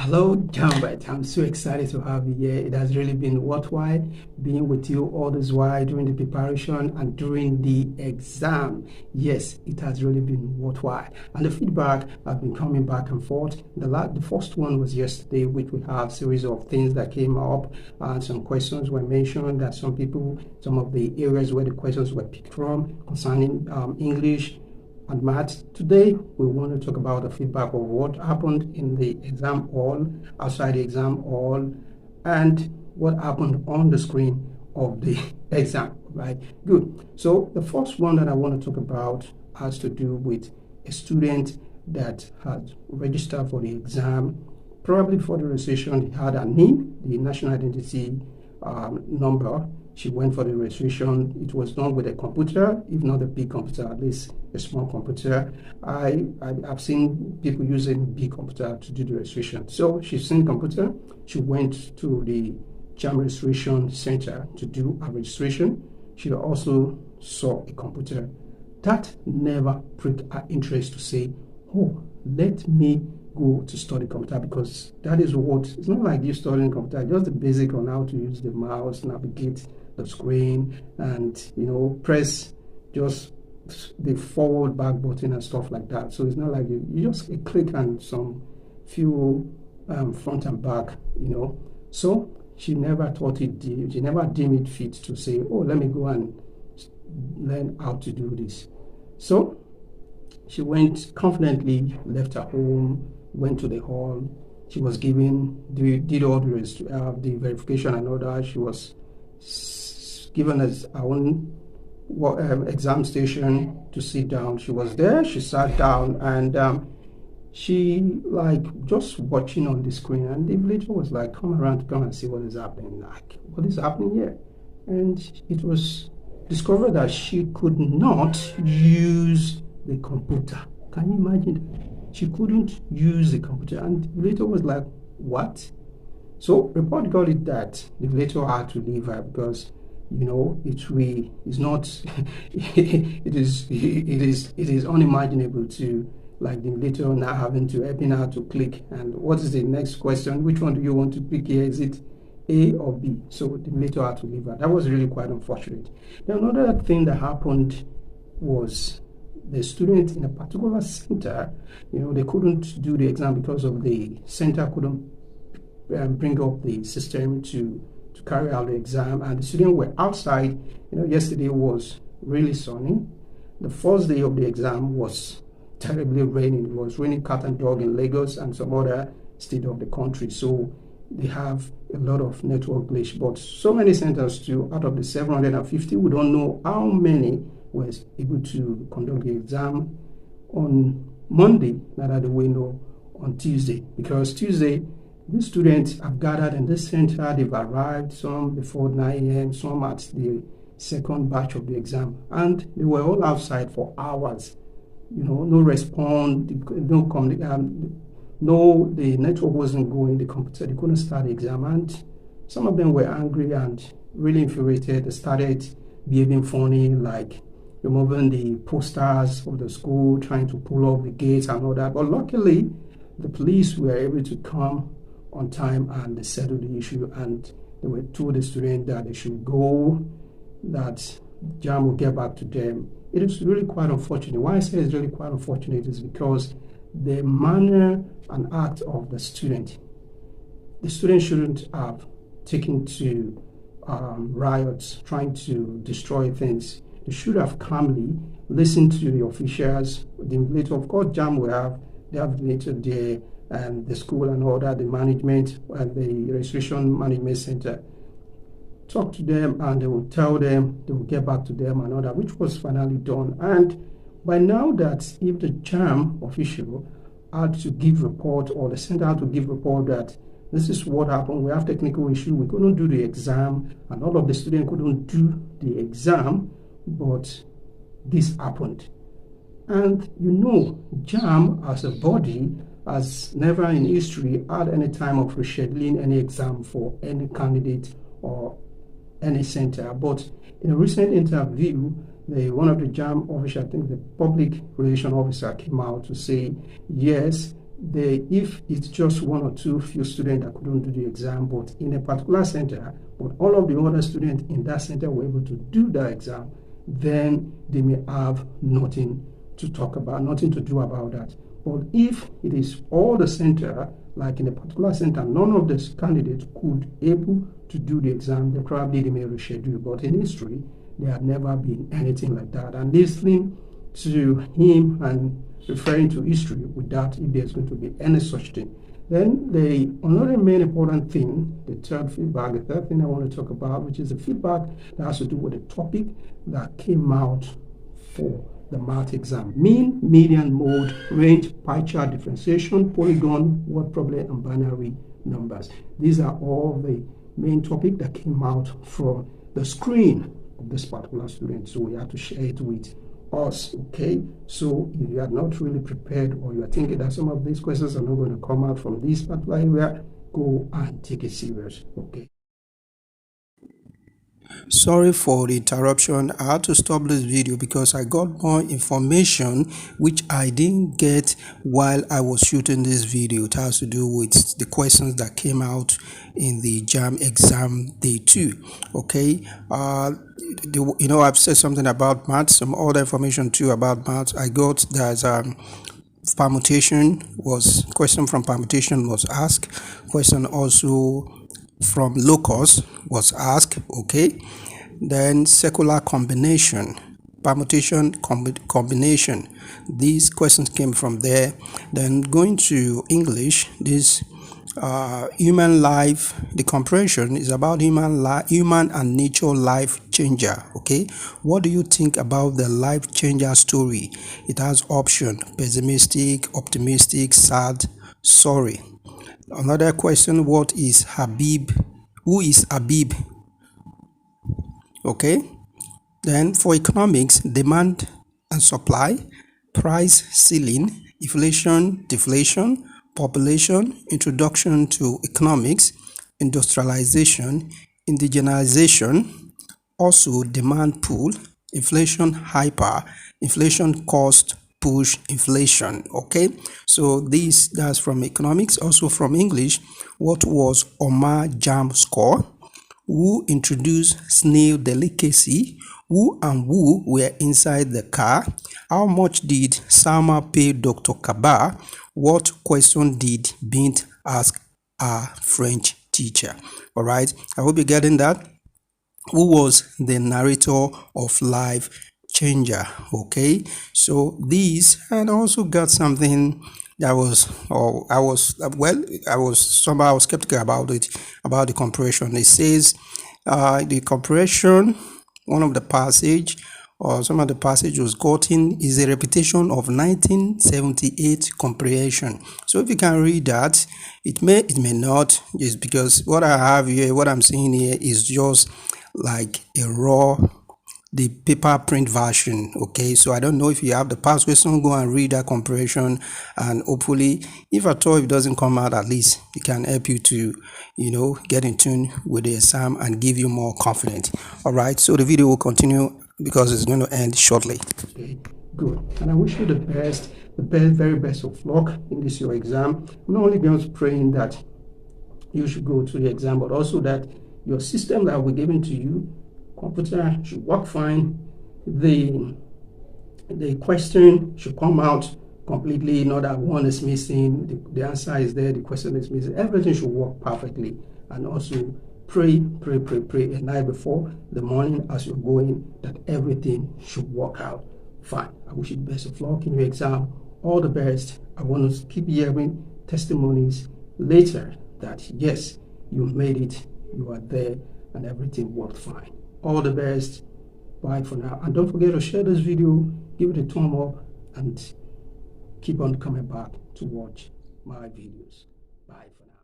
Hello, JAMB. I'm so excited to have you here. It has really been worthwhile being with you all this while during the preparation and during the exam. Yes, it has really been worthwhile. And the feedback have been coming back and forth. The first one was yesterday, which we have a series of things that came up and some questions were mentioned that some of the areas where the questions were picked from concerning English and maths. Today, we want to talk about the feedback of what happened in the exam hall, outside the exam hall, and what happened on the screen of the exam, right? Good. So the first one that I want to talk about has to do with a student that had registered for the exam. Probably before the registration, he had a NIN, the National Identity number. She went for the registration. It was done with a computer, if not a big computer, at least a small computer. I've seen people using big computer to do the registration. So she's seen computer. She went to the JAMB registration center to do her registration. She also saw a computer. That never pricked her interest to say, oh, let me go to study computer, because that is what, it's not like you studying computer, just the basic on how to use the mouse, navigate the screen, and press just the forward back button and stuff like that. So it's not like you just click on some few front and back, So she never she never deemed it fit to say, oh, let me go and learn how to do this. So she went confidently, left her home, went to the hall. She was did all the verification and all that. She was given as her own exam station to sit down. She was there, she sat down, and she just watching on the screen, and the villager was like, come around to come and see what is happening. Like, what is happening here? And it was discovered that she could not use the computer. Can you imagine? She couldn't use the computer, and the villager was like, what? So report got it that the villager had to leave her because it's not it is unimaginable to like the villager now having to helping her to click, and what is the next question, which one do you want to pick here, is it A or B? So the villager had to leave her. That was really quite unfortunate. Now another thing that happened was the student in a particular center, they couldn't do the exam because of the center couldn't bring up the system to carry out the exam, and the students were outside. Yesterday was really sunny. The first day of the exam was terribly raining. It was raining cat and dog in Lagos and some other state of the country. So they have a lot of network glitch. But so many centers too, out of the 750, we don't know how many were able to conduct the exam on Monday, neither do we know on Tuesday, because Tuesday, the students have gathered in this center. They've arrived, some before 9 a.m., some at the second batch of the exam, and they were all outside for hours. No response, the network wasn't going, the computer, they couldn't start the exam, and some of them were angry and really infuriated. They started behaving funny, like removing the posters of the school, trying to pull up the gates and all that. But luckily, the police were able to come on time and they settled the issue, and they were told the students that they should go, that JAMB will get back to them. It is really quite unfortunate. Why I say it's really quite unfortunate is because the manner and act of the student shouldn't have taken to riots, trying to destroy things. They should have calmly listened to the officials. Later, of course, JAMB will they have later there, and the school and all that, the management and the registration management center, talk to them, and they will tell them, they will get back to them and all that, which was finally done. And by now, that if the JAMB official had to give report, or the center had to give report that this is what happened, we have technical issue, we couldn't do the exam, and all of the students couldn't do the exam, but this happened. And JAMB as a body has never in history had any time of rescheduling any exam for any candidate or any center. But in a recent interview, one of the JAMB officials, I think the public relation officer, came out to say, yes, if it's just one or two few students that couldn't do the exam, but in a particular center, but all of the other students in that center were able to do the exam, then they may have nothing to talk about, nothing to do about that. But if it is all the center, like in a particular center, none of the candidates could able to do the exam, then probably they may reschedule. But in history, there had never been anything like that. And listening to him and referring to history without if there's going to be any such thing. Then another main important thing, the third feedback, the third thing I want to talk about, which is the feedback that has to do with the topic that came out for the math exam. Mean, median, mode, range, pie chart, differentiation, polygon, word problem, and binary numbers. These are all the main topic that came out from the screen of this particular student. So we have to share it with us, okay? So if you are not really prepared, or you are thinking that some of these questions are not going to come out from this particular area, go and take it serious, okay? Sorry for the interruption. I had to stop this video because I got more information which I didn't get while I was shooting this video. It has to do with the questions that came out in the JAMB exam day 2. Okay, I've said something about maths, some other information too about maths. I got there's question from permutation was asked, question also from locus was asked, okay? Then secular combination, permutation combination, these questions came from there. Then going to English, this human life, the comprehension is about human and nature life changer, okay? What do you think about the life changer story? It has option: pessimistic, optimistic, sad, sorry. Another question, what is Habib? Who is Habib? Okay. Then for economics, demand and supply, price ceiling, inflation, deflation, population, introduction to economics, industrialization, indigenization, also demand pool, inflation hyper, inflation cost, push inflation. Okay, so that's from economics. Also from English, what was Omar JAMB score? Who introduced snail delicacy? Who and who were inside the car? How much did Salma pay Dr. Kaba? What question did Bint ask our French teacher? All right, I hope you're getting that. Who was the narrator of Life Changer? Okay, so these, and also got something that was, I was somehow skeptical about it, about the compression. It says the compression, one of the passage or some of the passage was gotten is a repetition of 1978 comprehension. So if you can read that, it may not, just because what I have here, what I'm seeing here is just like a raw, the paper print version. Okay, so I don't know if you have the past question, go and read that comprehension, and hopefully if at all it doesn't come out, at least it can help you to get in tune with the exam and give you more confidence. All right, so the video will continue because it's going to end shortly. Okay, good. And I wish you the best, very best of luck in this your exam. I'm not only just praying that you should go to the exam, but also that your system that will be given to you, computer, should work fine. The question should come out completely, not that one is missing, the answer is there, the question is missing. Everything should work perfectly. And also pray a night before the morning as you're going, that everything should work out fine. I wish you the best of luck in your exam. All the best. I want to keep hearing testimonies later that yes, you made it, you are there, and everything worked fine. All the best. Bye for now. And don't forget to share this video, give it a thumb up, and keep on coming back to watch my videos. Bye for now.